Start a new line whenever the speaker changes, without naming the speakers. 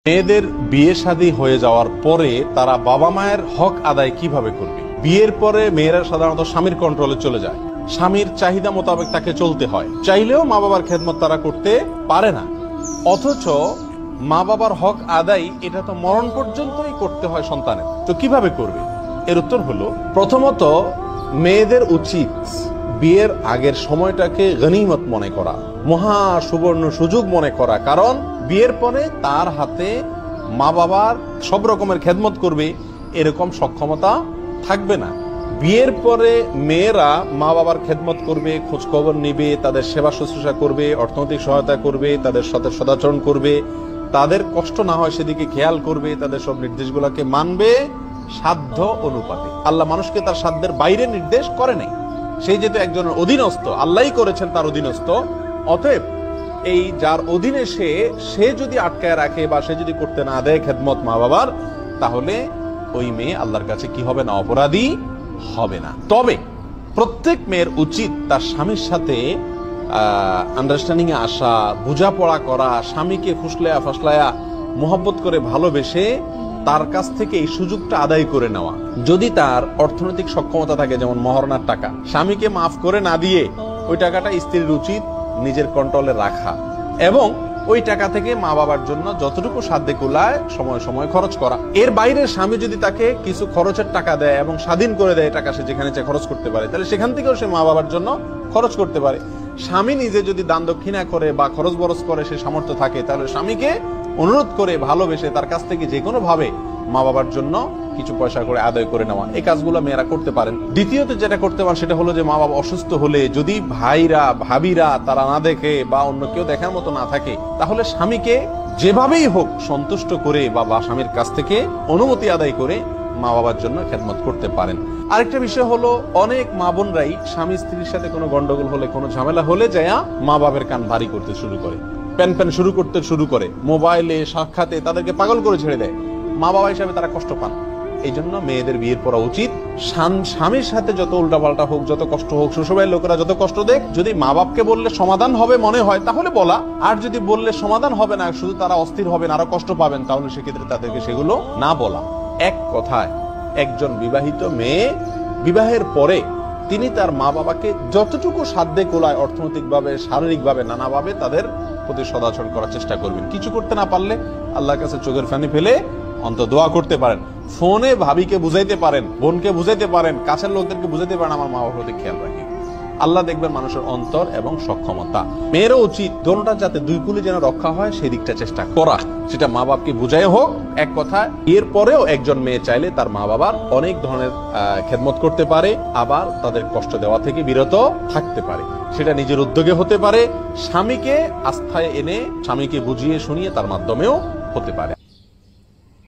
মেয়েদের বিয়ে শাদী হয়ে যাওয়ার পরে তারা বাবা মায়ের হক আদায় কিভাবে করবে? বিয়ের পরে মেয়েরা সাধারণত স্বামীর কন্ট্রোলে চলে যায়, স্বামীর চাহিদা মোতাবেক তাকে চলতে হয়। চাইলেও মা বাবার খেদমত তারা করতে পারে না। অথচ মা বাবার হক আদায় এটা তো মরণ পর্যন্তই করতে হয় সন্তানের। তো কিভাবে করবে? এর উত্তর হলো, প্রথমত মেয়েদের উচিত বিয়ের আগের সময়টাকে গনিমত মনে করা, মহা সুবর্ণ সুযোগ মনে করা। কারণ বিয়ের পরে তার হাতে মা বাবার সব রকমের খেদমত করবে এরকম সক্ষমতা থাকবে না। বিয়ের পরে মেয়েরা মা বাবার খেদমত করবে, খোঁজ খবর নিবে, তাদের সেবা শুশ্রূষা করবে, অর্থনৈতিক সহায়তা করবে, তাদের সাথে সদাচরণ করবে, তাদের কষ্ট না হয় সেদিকে খেয়াল করবে, তাদের সব নির্দেশগুলোকে মানবে সাধ্য অনুপাতে। আল্লাহ মানুষকে তার সাধ্যের বাইরে নির্দেশ করে নাই। সেই যেহেতু একজনের অধীনস্থ, আল্লাহই করেছেন তার অধীনস্থ, অতএব এই যার অধীনে সে যদি আটকায় রাখে বা সে যদি করতে না দেয় খেদমত মা বাবার, তাহলে ওই মেয়ে আল্লাহর কাছে কি হবে না? অপরাধী হবে না। তবে প্রত্যেক মেয়ের উচিত তার স্বামীর সাথে আন্ডারস্ট্যান্ডিং এ আসা, বোঝাপড়া করা, স্বামীকে ফুসলায়া ফাসলায়া মোহব্বত করে ভালোবেসে তার কাছ থেকে এই সুযোগটা আদায় করে নেওয়া। যদি তার অর্থনৈতিক সক্ষমতা থাকে, যেমন মহারণার টাকা, স্বামীকে মাফ করে না দিয়ে ওই টাকাটা স্ত্রীর উচিত নিজের কন্ট্রোলে রাখা এবং ওই টাকা থেকে মা বাবার জন্য যতটুকু সাধ্যে কুলায় সময় সময় খরচ করা। এর বাইরে স্বামী যদি তাকে কিছু খরচের টাকা দেয় এবং স্বাধীন করে দেয় টাকা, সে যেখানে চায় খরচ করতে পারে, তাহলে সেখান থেকেও সে মা বাবার জন্য খরচ করতে পারে। স্বামী নিজে যদি দান দক্ষিণা করে বা খরচ বরচ করে সে সামর্থ্য থাকে, তাহলে স্বামীকে অনুরোধ করে ভালোবেসে তার কাছ থেকে যে কোনো ভাবে মা বাবার জন্য কিছু পয়সা করে আদায় করে নেওয়া, এই কাজগুলো মেয়েরা করতে পারেন। দ্বিতীয়ত যেটা করতে পারেন সেটা হলো যে মা বাবা অসুস্থ হলে যদি ভাইরা ভাবিরা তারা না দেখে বা অন্য কেউ দেখার মতো না থাকে, তাহলে স্বামীকে যেভাবেই হোক সন্তুষ্ট করে বা স্বামীর কাছ থেকে অনুমতি আদায় করে মা বাবার জন্য খেদমত করতে পারেন। আরেকটা বিষয় হলো, অনেক মা বোনরাই স্বামী স্ত্রীর সাথে কোনো গন্ডগোল হলে, কোনো ঝামেলা হলে যায় মা বাবার কান ভারী করতে শুরু করে, প্যান করতে শুরু করে, মোবাইলে সাক্ষাতে তাদেরকে পাগল করে ছেড়ে দেয়। মা বাবা হিসাবে তারা কষ্ট পান। এই জন্য মেয়েদের বিয়ের পড়া উচিত স্বামীর সাথে যত উল্টাপাল্টা হোক, যত কষ্ট হোক, শ্বশুরবাড়ির লোকেরা যত কষ্ট দেখ, যদি মা বাপকে বললে সমাধান হবে মনে হয় তাহলে বলা, আর যদি বললে সমাধান হবে না, শুধু তারা অস্থির হবেন, আরো কষ্ট পাবেন, তাহলে সেক্ষেত্রে তাদেরকে সেগুলো না বলা। এক কথায় একজন বিবাহিত মেয়ে বিবাহের পরে তিনি তার মা বাবাকে যতটুকু সাধ্যে কোলায়, অর্থনৈতিকভাবে, শারীরিকভাবে, নানাভাবে তাদের প্রতি সদাচরণ করার চেষ্টা করবেন। কিছু করতে না পারলে আল্লাহর কাছে চোখের পানি ফেলে অন্তত দোয়া করতে পারেন। ফোনে ভাবিকে বুঝাইতে পারেন, বোনকে বুঝাইতে পারেন, কাছের লোকদেরকে বুঝাইতে পারেন আমার মা বাবার প্রতি খেয়াল রাখি। আল্লাহ দেখবেন মানুষের অন্তর এবং সক্ষমতা। মেয়েরও উচিত দোনোটা যাতে দুই কুলি যেন রক্ষা হয় সেই দিকটা চেষ্টা করা, সেটা মা বাপকে বুঝাই হোক। এক কথা, এর পরেও একজন মেয়ে চাইলে তার মা বাবার অনেক ধরনের খেদমত করতে পারে, আবার তাদের কষ্ট দেওয়া থেকে বিরত থাকতে পারে। সেটা নিজের উদ্যোগে হতে পারে, স্বামীকে আস্থায় এনে স্বামীকে বুঝিয়ে শুনিয়ে তার মাধ্যমেও হতে পারে।